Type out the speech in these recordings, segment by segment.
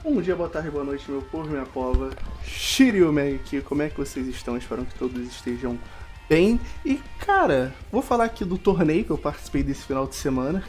Bom dia, boa tarde, boa noite, meu povo, minha pova. Shiryu-man aqui, como é que vocês estão? Espero que todos estejam bem. E, cara, vou falar aqui do torneio que eu participei desse final de semana.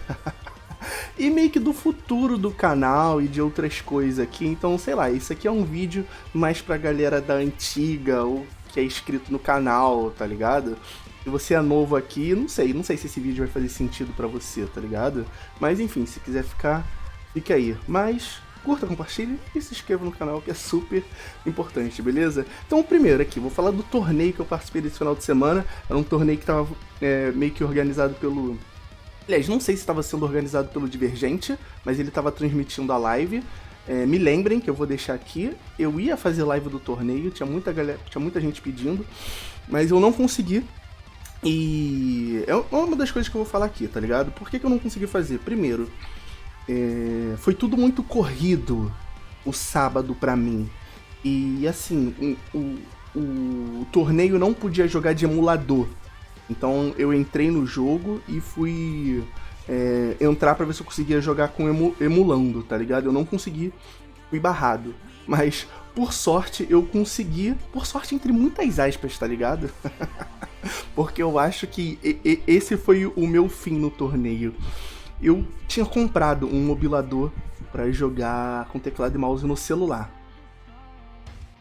E meio que do futuro do canal e de outras coisas aqui. Então, sei lá, isso aqui é um vídeo mais pra galera da antiga ou que é inscrito no canal, tá ligado? Se você é novo aqui, não sei se esse vídeo vai fazer sentido pra você, tá ligado? Mas enfim, se quiser ficar, fica aí. Mas curta, compartilhe e se inscreva no canal, que é super importante, beleza? Então, primeiro aqui, vou falar do torneio que eu participei desse final de semana. Era um torneio que tava meio que organizado pelo... Aliás, não sei se estava sendo organizado pelo Divergente, mas ele estava transmitindo a live. Me lembrem que eu vou deixar aqui. Eu ia fazer live do torneio, tinha muita gente pedindo, mas eu não consegui. E é uma das coisas que eu vou falar aqui, tá ligado? Por que eu não consegui fazer? Primeiro, foi tudo muito corrido o sábado pra mim. E assim, o torneio não podia jogar de emulador. Então eu entrei no jogo e fui entrar pra ver se eu conseguia jogar com emulando, tá ligado? Eu não consegui, fui barrado. Mas, por sorte, eu consegui, por sorte entre muitas aspas, tá ligado? Porque eu acho que esse foi o meu fim no torneio. Eu tinha comprado um mobilador pra jogar com teclado e mouse no celular.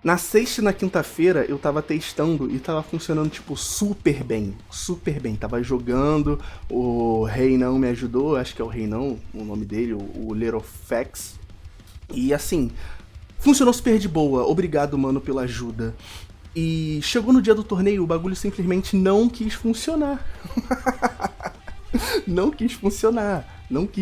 Na sexta e na quinta-feira eu tava testando e tava funcionando, tipo, super bem. Super bem. Tava jogando, o Reinão me ajudou, acho que é o Reinão, o nome dele, o Littlefax. E assim, funcionou super de boa. Obrigado, mano, pela ajuda. E chegou no dia do torneio, o bagulho simplesmente não quis funcionar. Não quis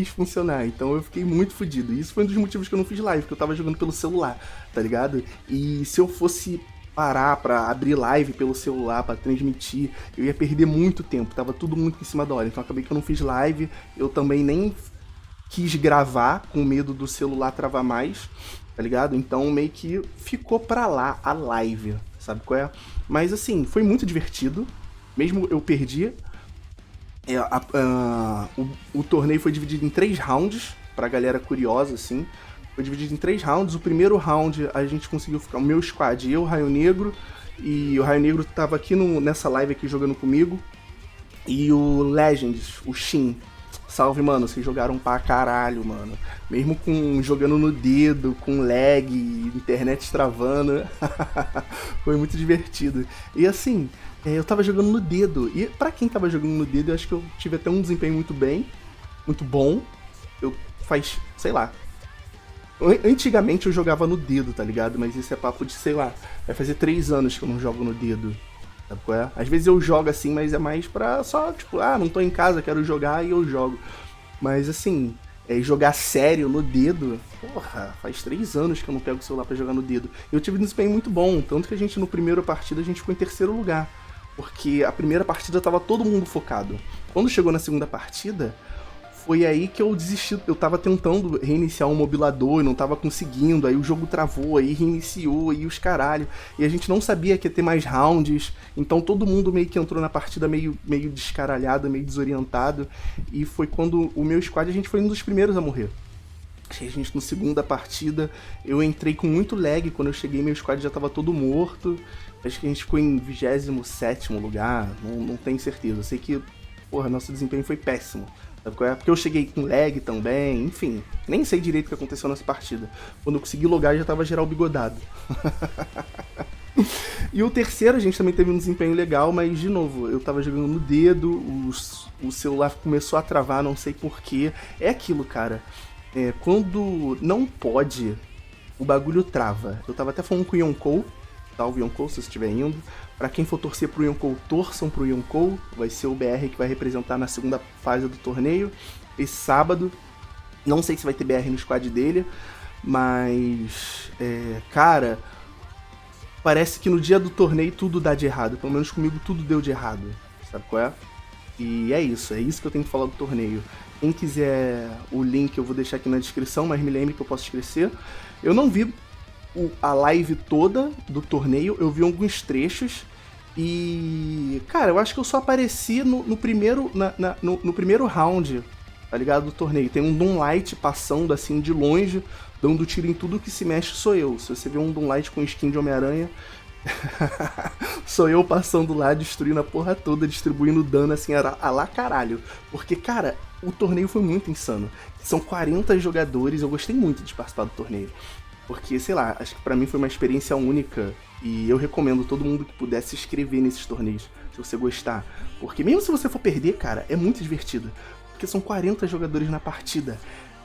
funcionar, então eu fiquei muito fodido. E isso foi um dos motivos que eu não fiz live, porque eu tava jogando pelo celular, tá ligado? E se eu fosse parar pra abrir live pelo celular, pra transmitir, eu ia perder muito tempo, tava tudo muito em cima da hora. Então acabei que eu não fiz live, eu também nem quis gravar, com medo do celular travar mais, tá ligado? Então meio que ficou pra lá a live, sabe qual é? Mas assim, foi muito divertido, mesmo eu perdi. O torneio foi dividido em 3 rounds, pra galera curiosa, assim. Foi dividido em 3 rounds. O primeiro round a gente conseguiu ficar, o meu squad, eu, o Raio Negro, e o Raio Negro tava aqui nessa live aqui jogando comigo, e o Legends, o Shin. Salve, mano, vocês jogaram pra caralho, mano. Mesmo jogando no dedo, com lag, internet travando. Foi muito divertido. E assim, eu tava jogando no dedo. E pra quem tava jogando no dedo, eu acho que eu tive até um desempenho muito bom. Sei lá. Antigamente eu jogava no dedo, tá ligado? Mas isso é papo de, sei lá, vai fazer 3 anos que eu não jogo no dedo. Sabe qual é? Às vezes eu jogo assim, mas é mais pra só, tipo, não tô em casa, quero jogar e eu jogo. Mas assim, jogar sério no dedo, porra, faz 3 anos que eu não pego o celular pra jogar no dedo. Eu tive um desempenho muito bom, tanto que a gente, no primeiro partida, a gente ficou em terceiro lugar. Porque a primeira partida tava todo mundo focado. Quando chegou na segunda partida, foi aí que eu desisti. Eu tava tentando reiniciar um mobilador e não tava conseguindo, aí o jogo travou, aí reiniciou, aí os caralho. E a gente não sabia que ia ter mais rounds, então todo mundo meio que entrou na partida meio descaralhado, meio desorientado. E foi quando o meu squad, a gente foi um dos primeiros a morrer. A gente, na segunda partida, eu entrei com muito lag, quando eu cheguei meu squad já tava todo morto. Acho que a gente ficou em 27º lugar, não tenho certeza. Eu sei que, porra, nosso desempenho foi péssimo. Sabe qual é? Porque eu cheguei com lag também, enfim. Nem sei direito o que aconteceu nessa partida. Quando eu consegui logar, já tava geral bigodado. E o terceiro, a gente também teve um desempenho legal, mas, de novo, eu tava jogando no dedo, o celular começou a travar, não sei porquê. É aquilo, cara. Quando não pode, o bagulho trava. Eu tava até falando com o Yonkou, salve Yonkou, se você estiver indo. Pra quem for torcer pro Yonkou, torçam pro Yonkou. Vai ser o BR que vai representar na segunda fase do torneio, esse sábado. Não sei se vai ter BR no squad dele, mas, cara, parece que no dia do torneio tudo dá de errado. Pelo menos comigo tudo deu de errado, sabe qual é? E é isso que eu tenho que falar do torneio. Quem quiser o link eu vou deixar aqui na descrição, mas me lembre que eu posso esquecer. Eu não vi a live toda do torneio, eu vi alguns trechos e, cara, eu acho que eu só apareci no primeiro round tá ligado? Do torneio. Tem um Doomlight passando assim de longe, dando tiro em tudo que se mexe, sou eu. Se você vê um Doomlight com skin de Homem-Aranha, sou eu passando lá, destruindo a porra toda, distribuindo dano assim a lá caralho. Porque, cara, o torneio foi muito insano. São 40 jogadores, eu gostei muito de participar do torneio. Porque, sei lá, acho que pra mim foi uma experiência única e eu recomendo todo mundo que puder se inscrever nesses torneios, se você gostar. Porque mesmo se você for perder, cara, é muito divertido. Porque são 40 jogadores na partida.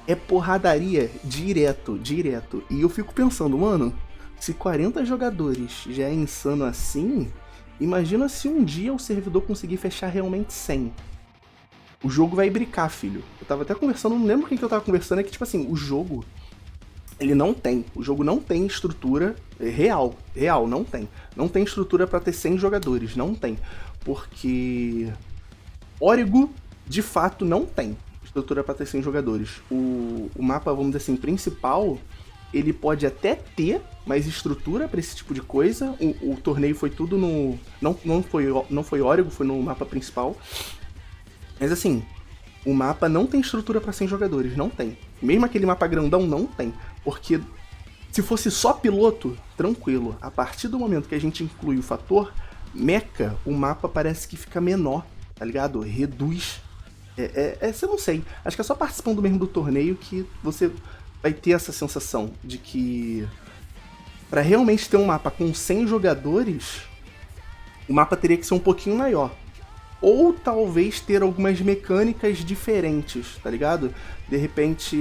É porradaria direto, direto. E eu fico pensando, mano, se 40 jogadores já é insano assim, imagina se um dia o servidor conseguir fechar realmente 100. O jogo vai bricar, filho. Eu tava até conversando, não lembro quem que eu tava conversando, é que tipo assim, o jogo... O jogo não tem estrutura real, não tem. Não tem estrutura pra ter 100 jogadores, não tem. Porque Origo, de fato, não tem estrutura pra ter 100 jogadores. O mapa, vamos dizer assim, principal, ele pode até ter mais estrutura pra esse tipo de coisa. O torneio foi tudo no... Não foi Origo, foi no mapa principal. Mas assim, o mapa não tem estrutura pra 100 jogadores, não tem. Mesmo aquele mapa grandão, não tem. Porque se fosse só piloto, tranquilo. A partir do momento que a gente inclui o fator mecha, o mapa parece que fica menor, tá ligado? Reduz. Eu não sei. Acho que é só participando mesmo do torneio que você vai ter essa sensação de que pra realmente ter um mapa com 100 jogadores, o mapa teria que ser um pouquinho maior. Ou talvez ter algumas mecânicas diferentes, tá ligado? De repente,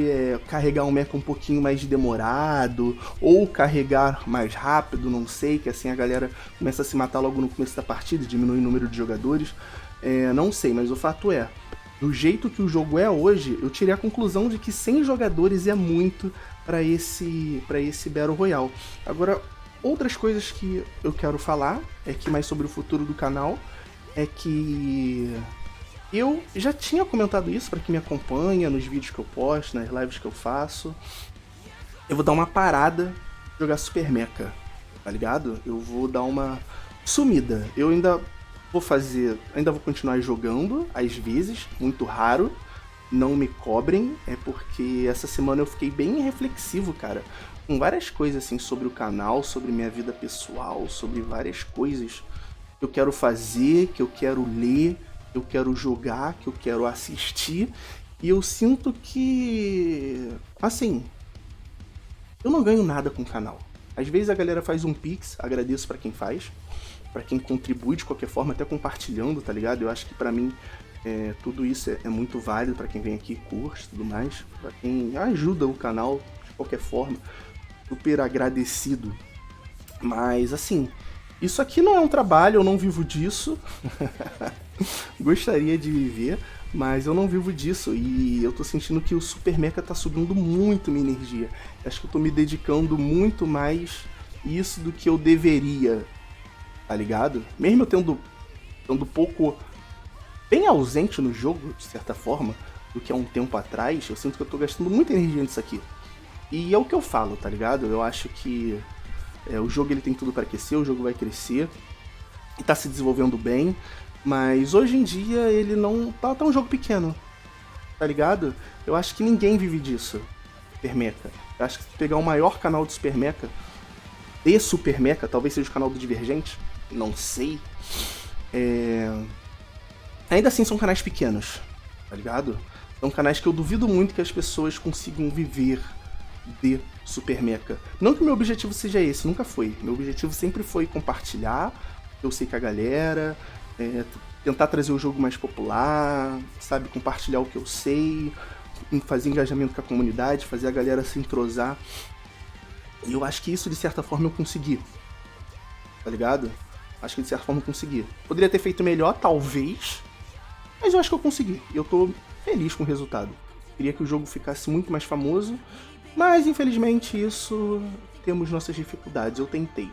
carregar um mecha um pouquinho mais demorado, ou carregar mais rápido, não sei, que assim a galera começa a se matar logo no começo da partida, diminui o número de jogadores. Não sei, mas o fato é, do jeito que o jogo é hoje, eu tirei a conclusão de que 100 jogadores é muito pra esse Battle Royale. Agora, outras coisas que eu quero falar, que mais sobre o futuro do canal, é que eu já tinha comentado isso pra quem me acompanha nos vídeos que eu posto, nas lives que eu faço. Eu vou dar uma parada de jogar Super Mecha, tá ligado? Eu vou dar uma sumida. Eu ainda vou continuar jogando, às vezes, muito raro. Não me cobrem, é porque essa semana eu fiquei bem reflexivo, cara, com várias coisas assim sobre o canal, sobre minha vida pessoal, sobre várias coisas que eu quero fazer, que eu quero ler, que eu quero jogar, que eu quero assistir. E eu sinto que, assim, eu não ganho nada com o canal. Às vezes a galera faz um pix, agradeço pra quem faz, pra quem contribui de qualquer forma, até compartilhando, tá ligado? Eu acho que pra mim tudo isso é muito válido pra quem vem aqui e curte e tudo mais, pra quem ajuda o canal de qualquer forma, super agradecido. Mas assim, isso aqui não é um trabalho, eu não vivo disso. Gostaria de viver, mas eu não vivo disso. E eu tô sentindo que o Super Mecha tá subindo muito minha energia. Acho que eu tô me dedicando muito mais isso do que eu deveria, tá ligado? Mesmo eu tendo pouco, bem ausente no jogo, de certa forma, do que há um tempo atrás, eu sinto que eu tô gastando muita energia nisso aqui. E é o que eu falo, tá ligado? Eu acho que o jogo ele tem tudo para aquecer, o jogo vai crescer e tá se desenvolvendo bem, mas hoje em dia ele não tá um jogo pequeno, tá ligado? Eu acho que ninguém vive disso, Super Mecha. Eu acho que se pegar o maior canal de Super Mecha, talvez seja o canal do Divergente, não sei. Ainda assim são canais pequenos, tá ligado? São canais que eu duvido muito que as pessoas consigam viver de Super Mecha. Não que o meu objetivo seja esse, nunca foi. Meu objetivo sempre foi compartilhar, eu sei que a galera, tentar trazer o jogo mais popular, sabe, compartilhar o que eu sei, fazer engajamento com a comunidade, fazer a galera se entrosar. E eu acho que isso de certa forma eu consegui, tá ligado? Acho que de certa forma eu consegui. Poderia ter feito melhor, talvez, mas eu acho que eu consegui. E eu tô feliz com o resultado. Queria que o jogo ficasse muito mais famoso, mas infelizmente isso, temos nossas dificuldades. Eu tentei.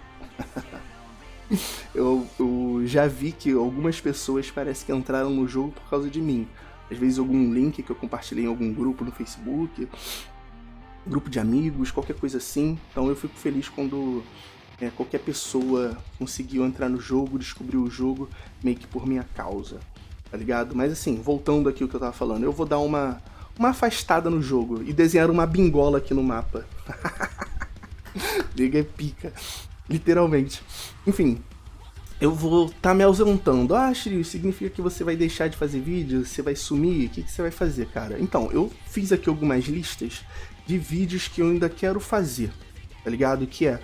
eu já vi que algumas pessoas parece que entraram no jogo por causa de mim. Às vezes algum link que eu compartilhei em algum grupo no Facebook, grupo de amigos, qualquer coisa assim. Então eu fico feliz quando qualquer pessoa conseguiu entrar no jogo, descobrir o jogo meio que por minha causa, tá ligado? Mas assim, voltando aqui ao que eu tava falando, eu vou dar uma uma afastada no jogo e desenharam uma bingola aqui no mapa. Liga é pica, literalmente. Enfim, eu vou tá me ausentando. Ah, Shiryu, significa que você vai deixar de fazer vídeo? Você vai sumir? O que você vai fazer, cara? Então, eu fiz aqui algumas listas de vídeos que eu ainda quero fazer, tá ligado? Que é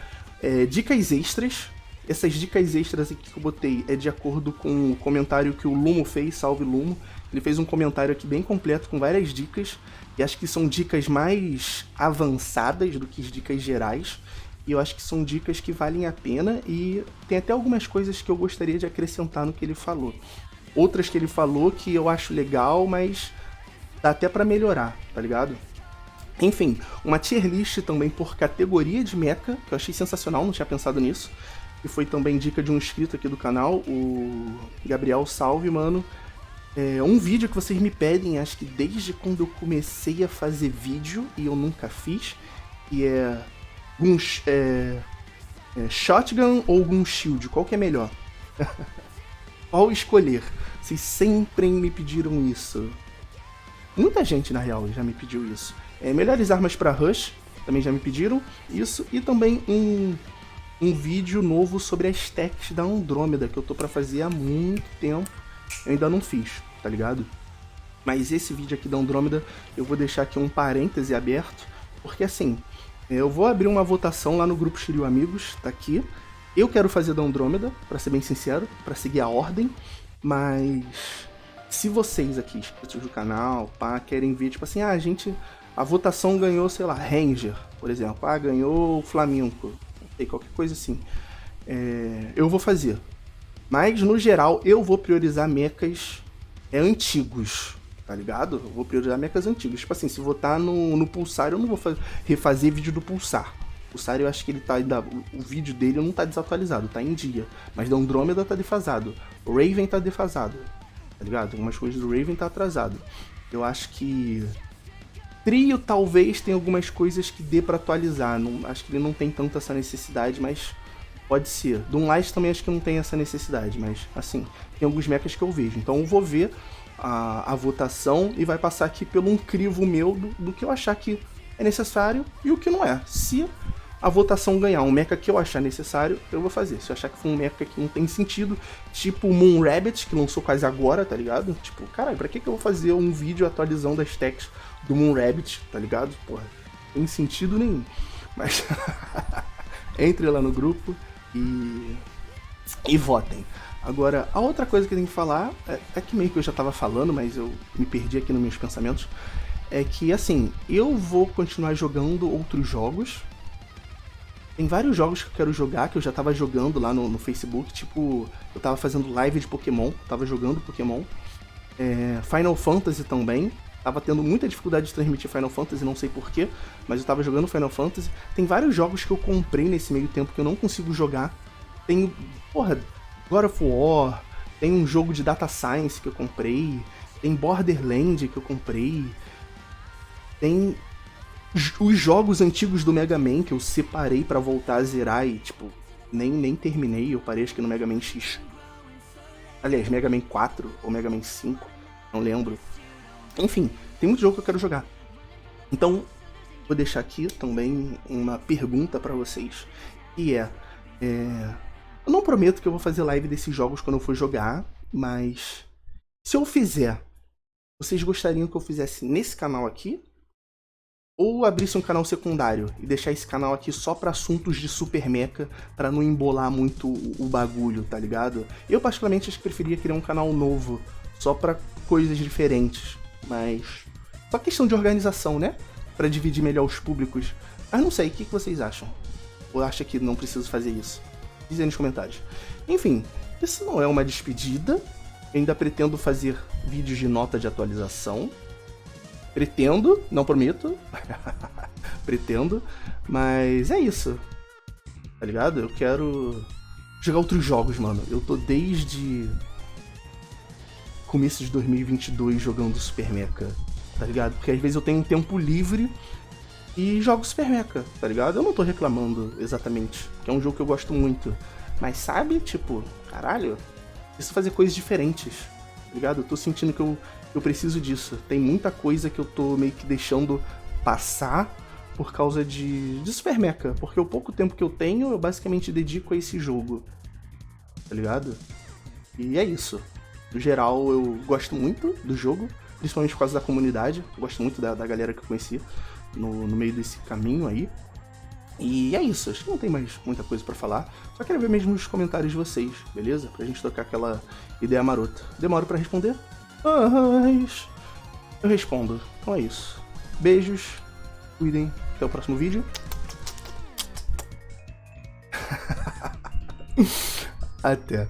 dicas extras. Essas dicas extras aqui que eu botei é de acordo com o comentário que o Lumo fez, salve Lumo. Ele fez um comentário aqui bem completo com várias dicas, e acho que são dicas mais avançadas do que as dicas gerais, e eu acho que são dicas que valem a pena, e tem até algumas coisas que eu gostaria de acrescentar no que ele falou. Outras que ele falou que eu acho legal, mas dá até pra melhorar, tá ligado? Enfim, uma tier list também por categoria de mecha, que eu achei sensacional, não tinha pensado nisso. E foi também dica de um inscrito aqui do canal, o Gabriel, salve, mano. Um vídeo que vocês me pedem, acho que desde quando eu comecei a fazer vídeo, e eu nunca fiz, que Shotgun ou Gun Shield, qual que é melhor? Qual escolher? Vocês sempre me pediram isso. Muita gente, na real, já me pediu isso. Melhores armas pra Rush, também já me pediram isso, e também um vídeo novo sobre as stacks da Andrômeda, que eu tô pra fazer há muito tempo, eu ainda não fiz, tá ligado? Mas esse vídeo aqui da Andrômeda, eu vou deixar aqui um parêntese aberto, porque assim, eu vou abrir uma votação lá no grupo Shiryu Amigos, tá aqui. Eu quero fazer da Andrômeda, pra ser bem sincero, pra seguir a ordem, mas se vocês aqui, inscritos do canal, pá, querem ver, tipo assim, a votação ganhou, sei lá, Ranger, por exemplo, ganhou Flamengo, qualquer coisa assim, eu vou fazer. Mas, no geral, eu vou priorizar mechas antigos, tá ligado? Eu vou priorizar mechas antigos. Tipo assim, se votar no Pulsar, eu não vou refazer vídeo do Pulsar. O Pulsar, eu acho que ele tá o vídeo dele não tá desatualizado, tá em dia. Mas da Andrômeda tá defasado. O Raven tá defasado, tá ligado? Algumas coisas do Raven tá atrasado. Eu acho que Trio talvez tenha algumas coisas que dê pra atualizar. Acho que ele não tem tanto essa necessidade, mas pode ser. Doomlight também acho que não tem essa necessidade, mas assim, tem alguns mechas que eu vejo. Então eu vou ver a votação e vai passar aqui pelo um crivo meu do que eu achar que é necessário e o que não é. Se a votação ganhar um mecha que eu achar necessário, eu vou fazer. Se eu achar que for um mecha que não tem sentido, tipo o Moon Rabbit, que lançou quase agora, tá ligado? Tipo, caralho, pra que eu vou fazer um vídeo atualizando as stacks do Moon Rabbit, tá ligado? Porra, não tem sentido nenhum. Mas entre lá no grupo e votem. Agora, a outra coisa que eu tenho que falar, é que meio que eu já tava falando, mas eu me perdi aqui nos meus pensamentos, é que, assim, eu vou continuar jogando outros jogos. Tem vários jogos que eu quero jogar, que eu já tava jogando lá no Facebook, tipo, eu tava fazendo live de Pokémon, tava jogando Pokémon. Final Fantasy também, tava tendo muita dificuldade de transmitir Final Fantasy, não sei porquê, mas eu tava jogando Final Fantasy. Tem vários jogos que eu comprei nesse meio tempo que eu não consigo jogar. Tem, porra, God of War, tem um jogo de Data Science que eu comprei, tem Borderland que eu comprei, tem os jogos antigos do Mega Man que eu separei pra voltar a zerar e, tipo, nem terminei, eu parei acho que no Mega Man X. Aliás, Mega Man 4 ou Mega Man 5, não lembro. Enfim, tem muito jogo que eu quero jogar. Então, vou deixar aqui também uma pergunta pra vocês, que eu não prometo que eu vou fazer live desses jogos quando eu for jogar, mas se eu fizer, vocês gostariam que eu fizesse nesse canal aqui? Ou abrisse um canal secundário e deixar esse canal aqui só pra assuntos de Super Mecha, pra não embolar muito o bagulho, tá ligado? Eu particularmente acho que preferia criar um canal novo, só pra coisas diferentes, mas só questão de organização, né? Pra dividir melhor os públicos. Mas não sei, o que vocês acham? Ou acha que não preciso fazer isso? Diz aí nos comentários. Enfim, isso não é uma despedida. Eu ainda pretendo fazer vídeos de nota de atualização. Pretendo, não prometo. Pretendo. Mas é isso. Tá ligado? Eu quero jogar outros jogos, mano. Eu tô desde começo de 2022 jogando Super Mecha. Tá ligado? Porque às vezes eu tenho um tempo livre e jogo Super Mecha, tá ligado? Eu não tô reclamando exatamente, que é um jogo que eu gosto muito. Mas sabe, tipo, caralho, preciso fazer coisas diferentes, tá ligado? Eu tô sentindo que eu eu preciso disso. Tem muita coisa que eu tô meio que deixando passar por causa de Super Mecha, porque o pouco tempo que eu tenho, eu basicamente dedico a esse jogo, tá ligado? E é isso. No geral, eu gosto muito do jogo, principalmente por causa da comunidade, eu gosto muito da galera que eu conheci no meio desse caminho aí. E é isso, acho que não tem mais muita coisa pra falar, só quero ver mesmo os comentários de vocês, beleza? Pra gente trocar aquela ideia marota. Demoro pra responder? Mas eu respondo. Então é isso. Beijos, cuidem, até o próximo vídeo. Até.